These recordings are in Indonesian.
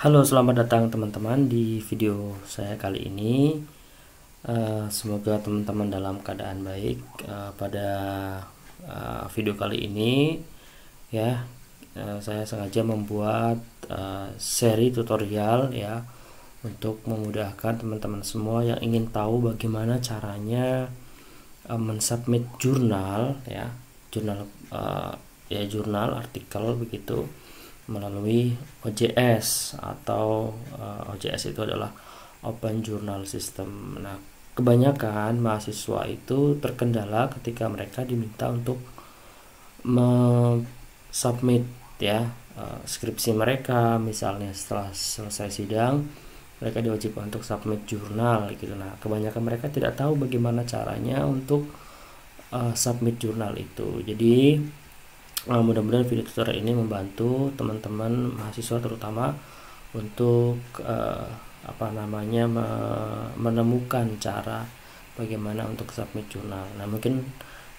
Halo, selamat datang teman-teman di video saya kali ini. Semoga teman-teman dalam keadaan baik. Pada video kali ini, ya, saya sengaja membuat seri tutorial ya untuk memudahkan teman-teman semua yang ingin tahu bagaimana caranya mensubmit jurnal, ya, jurnal artikel begitu melalui OJS atau OJS itu adalah Open Journal System. Nah, kebanyakan mahasiswa itu terkendala ketika mereka diminta untuk submit ya skripsi mereka, misalnya setelah selesai sidang mereka diwajibkan untuk submit jurnal gitu. Nah, kebanyakan mereka tidak tahu bagaimana caranya untuk submit jurnal itu. Jadi mudah-mudahan video tutorial ini membantu teman-teman mahasiswa terutama untuk menemukan cara bagaimana untuk submit jurnal. Nah, mungkin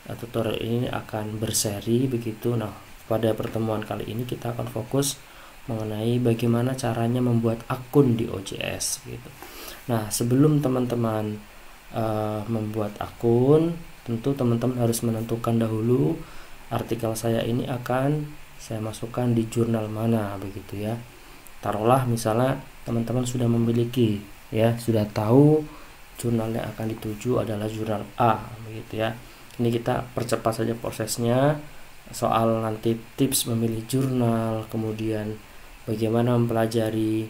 tutorial ini akan berseri begitu. Nah, pada pertemuan kali ini kita akan fokus mengenai bagaimana caranya membuat akun di OJS gitu. Nah, sebelum teman-teman membuat akun, tentu teman-teman harus menentukan dahulu artikel saya ini akan saya masukkan di jurnal mana begitu ya. Taruhlah misalnya teman-teman sudah memiliki ya, sudah tahu jurnal yang akan dituju adalah jurnal A begitu ya. Ini kita percepat saja prosesnya. Soal nanti tips memilih jurnal, kemudian bagaimana mempelajari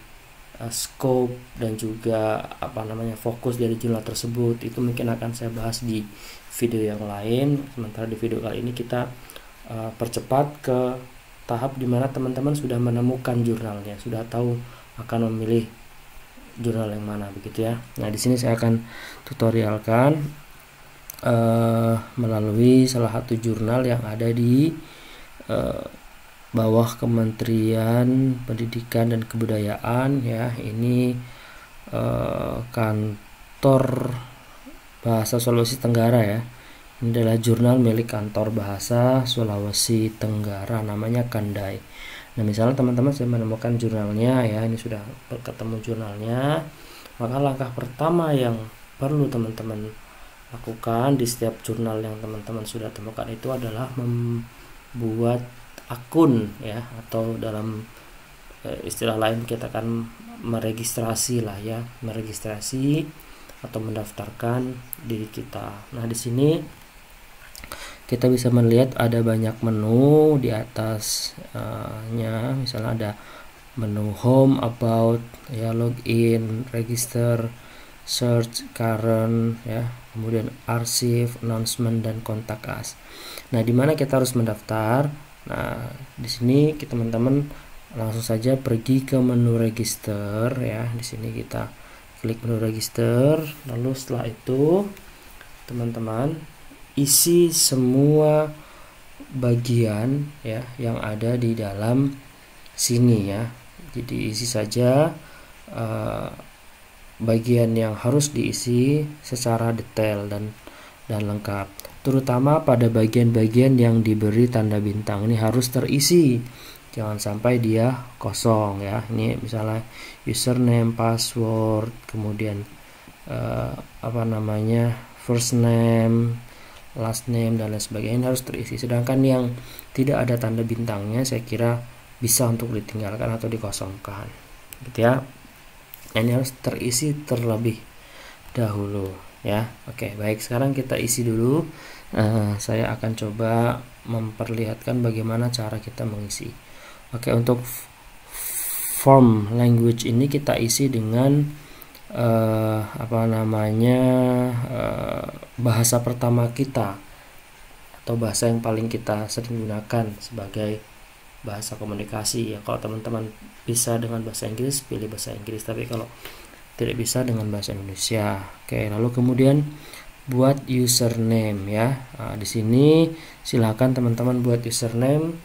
scope dan juga fokus dari jurnal tersebut, itu mungkin akan saya bahas di video yang lain. Sementara di video kali ini kita percepat ke tahap dimana teman-teman sudah menemukan jurnalnya, sudah tahu akan memilih jurnal yang mana begitu ya. Nah, di sini saya akan tutorialkan melalui salah satu jurnal yang ada di bawah Kementerian Pendidikan dan Kebudayaan ya. Ini kantor Bahasa Sulawesi Tenggara ya. Ini adalah jurnal milik kantor Bahasa Sulawesi Tenggara, namanya Kandai. Nah, misalnya teman-teman sudah menemukan jurnalnya ya, ini sudah ketemu jurnalnya, maka langkah pertama yang perlu teman-teman lakukan di setiap jurnal yang teman-teman sudah temukan itu adalah membuat akun ya, atau dalam istilah lain kita akan meregistrasi lah ya, meregistrasi atau mendaftarkan diri kita. Nah, di sini kita bisa melihat ada banyak menu di atasnya. Misalnya ada menu home, about ya, login, register, search, current ya, kemudian arsip, announcement, dan kontak us. Nah, di mana kita harus mendaftar? Nah, di sini teman-teman langsung saja pergi ke menu register ya. Di sini kita klik menu register, lalu setelah itu teman-teman isi semua bagian ya yang ada di dalam sini ya. Jadi isi saja bagian yang harus diisi secara detail dan lengkap, terutama pada bagian-bagian yang diberi tanda bintang. Ini harus terisi, jangan sampai dia kosong ya. Ini misalnya username, password, kemudian first name, last name, dan lain sebagainya, ini harus terisi. Sedangkan yang tidak ada tanda bintangnya saya kira bisa untuk ditinggalkan atau dikosongkan gitu ya. Ini harus terisi terlebih dahulu ya. Oke, baik, sekarang kita isi dulu. Saya akan coba memperlihatkan bagaimana cara kita mengisi. Oke, untuk form language ini kita isi dengan bahasa pertama kita atau bahasa yang paling kita sering gunakan sebagai bahasa komunikasi ya. Kalau teman-teman bisa dengan bahasa Inggris, pilih bahasa Inggris, tapi kalau tidak bisa dengan bahasa Indonesia. Oke, lalu kemudian buat username ya. Nah, di sini silakan teman-teman buat username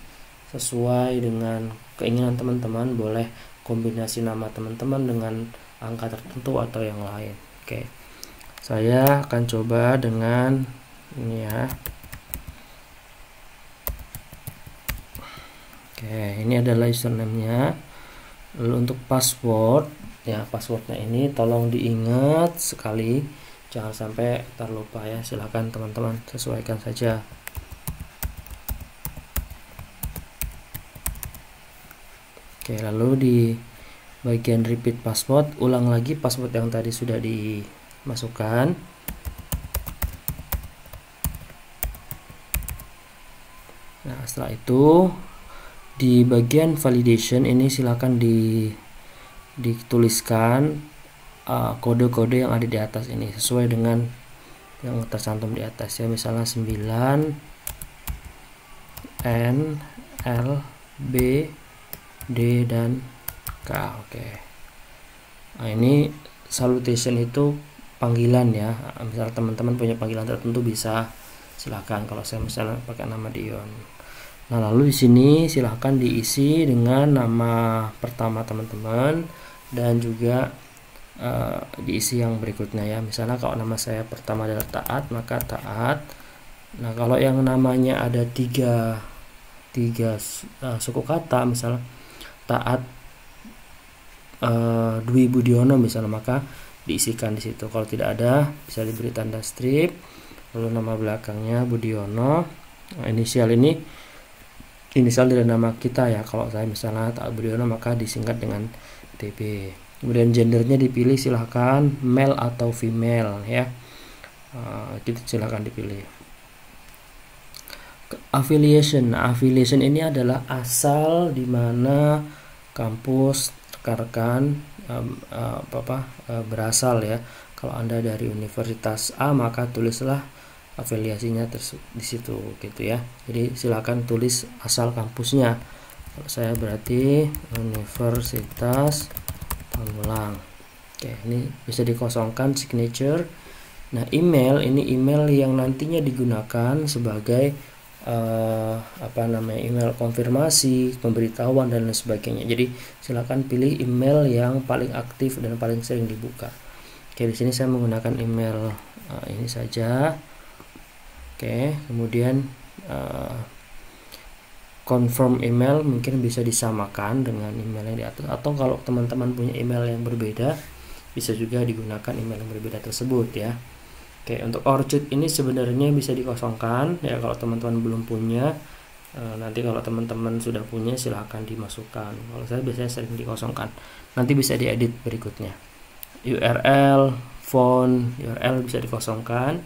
sesuai dengan keinginan teman-teman, boleh kombinasi nama teman-teman dengan angka tertentu atau yang lain. Oke, saya akan coba dengan ini ya. Oke, ini adalah username-nya. Lalu untuk password ya, passwordnya ini tolong diingat sekali, jangan sampai terlupa ya. Silahkan teman-teman sesuaikan saja. Oke, lalu di bagian repeat password, ulang lagi password yang tadi sudah dimasukkan. Nah, setelah itu di bagian validation ini silakan dituliskan kode-kode yang ada di atas ini sesuai dengan yang tercantum di atas ya, misalnya 9 N L B D dan K. Oke. Nah, ini salutation itu panggilan ya. Misalnya teman-teman punya panggilan tertentu bisa silakan. Kalau saya misalnya pakai nama Dion. Nah, lalu di sini silahkan diisi dengan nama pertama teman-teman dan juga diisi yang berikutnya ya. Misalnya kalau nama saya pertama adalah Taat, maka Taat. Nah, kalau yang namanya ada tiga suku kata, misalnya Taat Dwi Budiono misalnya, maka diisikan di situ. Kalau tidak ada, bisa diberi tanda strip, lalu nama belakangnya Budiono. Nah, inisial ini inisial dari nama kita ya. Kalau saya misalnya Taat Budiono, maka disingkat dengan TB. Kemudian gendernya dipilih, silahkan male atau female ya. Kita silahkan dipilih. Affiliation. Nah, affiliation ini adalah asal di mana kampus rekan-rekan berasal ya. Kalau Anda dari Universitas A, maka tulislah afiliasinya di situ gitu ya. Jadi silakan tulis asal kampusnya. Kalau saya berarti Universitas Pamulang. Oke, ini bisa dikosongkan signature. Nah, email ini email yang nantinya digunakan sebagai email konfirmasi, pemberitahuan dan lain sebagainya. Jadi silakan pilih email yang paling aktif dan paling sering dibuka. Oke, di sini saya menggunakan email ini saja. Oke, kemudian confirm email mungkin bisa disamakan dengan email yang di atas, atau kalau teman-teman punya email yang berbeda bisa juga digunakan email yang berbeda tersebut ya. Oke, untuk orchid ini sebenarnya bisa dikosongkan ya kalau teman-teman belum punya. Nanti kalau teman-teman sudah punya silahkan dimasukkan. Kalau saya biasanya sering dikosongkan. Nanti bisa diedit berikutnya. URL, font, URL bisa dikosongkan.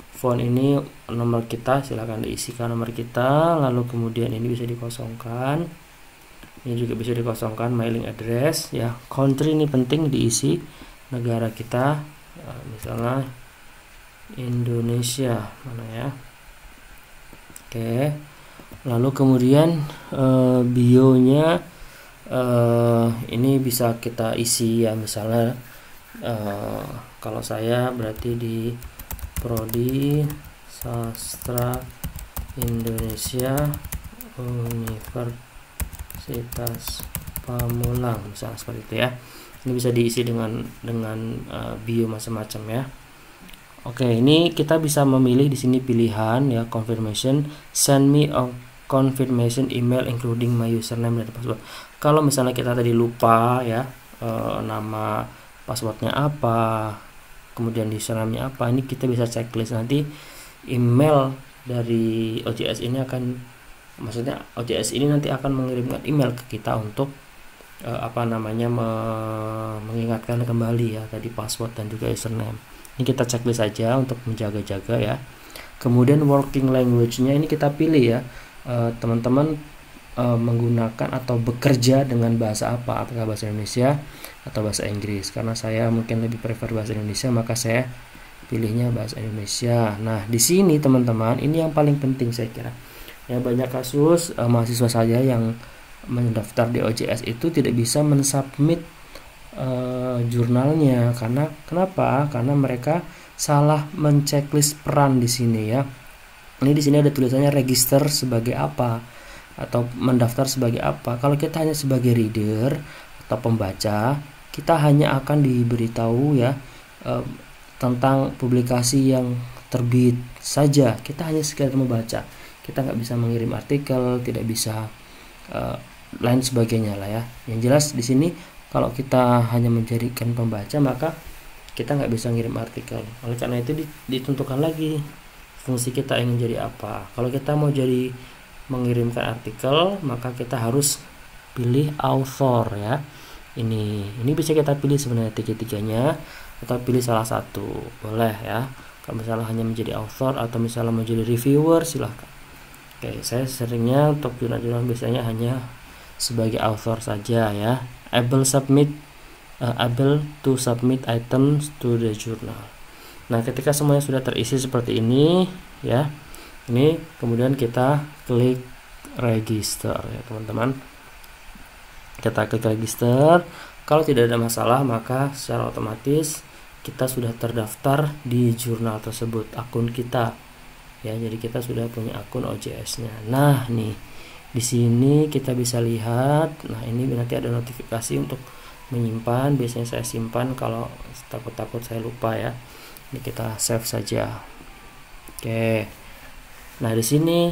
Font ini nomor kita, silahkan diisikan nomor kita. Lalu kemudian ini bisa dikosongkan. Ini juga bisa dikosongkan mailing address ya. Country ini penting diisi, negara kita. Misalnya Indonesia mana ya. Oke. Lalu kemudian bio-nya ini bisa kita isi ya. Misalnya kalau saya berarti di Prodi Sastra Indonesia Universitas Pamulang misalnya seperti itu ya. Ini bisa diisi dengan bio macam-macam ya. Oke, ini kita bisa memilih di sini pilihan ya, confirmation, send me a confirmation email including my username dan password. Kalau misalnya kita tadi lupa ya nama passwordnya apa, kemudian username-nya apa, ini kita bisa checklist. Nanti email dari OJS ini OJS ini nanti akan mengirimkan email ke kita untuk mengingatkan kembali ya tadi password dan juga username. Ini kita checklist saja untuk menjaga-jaga ya. Kemudian working language-nya ini kita pilih ya, teman-teman menggunakan atau bekerja dengan bahasa apa, apakah bahasa Indonesia atau bahasa Inggris. Karena saya mungkin lebih prefer bahasa Indonesia, maka saya pilihnya bahasa Indonesia. Nah, di sini teman-teman, ini yang paling penting saya kira. Ya, banyak kasus mahasiswa saya yang mendaftar di OJS itu tidak bisa mensubmit jurnalnya. Kenapa? Karena mereka salah menceklis peran di sini ya. Ini di sini ada tulisannya register sebagai apa atau mendaftar sebagai apa. Kalau kita hanya sebagai reader atau pembaca, kita hanya akan diberitahu ya tentang publikasi yang terbit saja. Kita hanya sekedar membaca. Kita nggak bisa mengirim artikel, tidak bisa lain sebagainya lah ya. Yang jelas di sini kalau kita hanya menjadikan pembaca maka kita nggak bisa ngirim artikel. Oleh karena itu ditentukan lagi fungsi kita ingin jadi apa. Kalau kita mau jadi mengirimkan artikel maka kita harus pilih author ya. Ini bisa kita pilih sebenarnya tiga-tiganya atau pilih salah satu boleh ya. Kalau misalnya hanya menjadi author atau misalnya mau jadi reviewer silahkan. Oke, saya seringnya untuk jurnal-jurnal biasanya hanya sebagai author saja ya. Able to submit items to the journal. Nah, ketika semuanya sudah terisi seperti ini ya, ini kemudian kita klik register ya teman-teman. Kita klik register. Kalau tidak ada masalah maka secara otomatis kita sudah terdaftar di jurnal tersebut, akun kita ya. Jadi kita sudah punya akun OJS-nya. Nah, nih di sini kita bisa lihat. Nah, ini nanti ada notifikasi untuk menyimpan. Biasanya saya simpan kalau takut-takut saya lupa ya. Ini kita save saja. Oke. Nah, di sini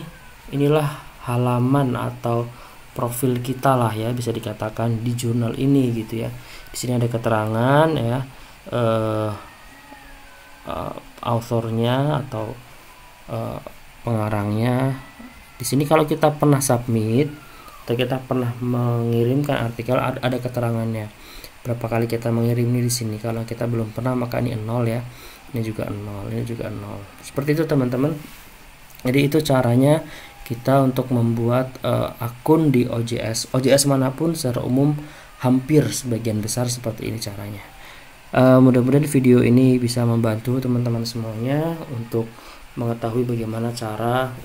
inilah halaman atau profil kita lah ya, bisa dikatakan di jurnal ini gitu ya. Di sini ada keterangan ya, authornya atau pengarangnya. Di sini kalau kita pernah submit atau kita pernah mengirimkan artikel ada keterangannya. Berapa kali kita mengirim ini di sini. Kalau kita belum pernah maka ini 0 ya. Ini juga 0, ini juga 0. Seperti itu teman-teman. Jadi itu caranya kita untuk membuat akun di OJS. OJS manapun secara umum hampir sebagian besar seperti ini caranya. Mudah-mudahan video ini bisa membantu teman-teman semuanya untuk mengetahui bagaimana cara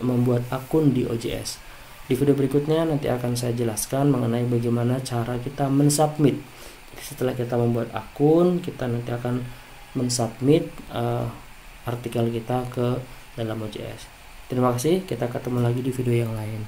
membuat akun di OJS. Di video berikutnya nanti akan saya jelaskan mengenai bagaimana cara kita mensubmit. Setelah kita membuat akun, kita nanti akan mensubmit artikel kita ke dalam OJS. Terima kasih, kita ketemu lagi di video yang lain.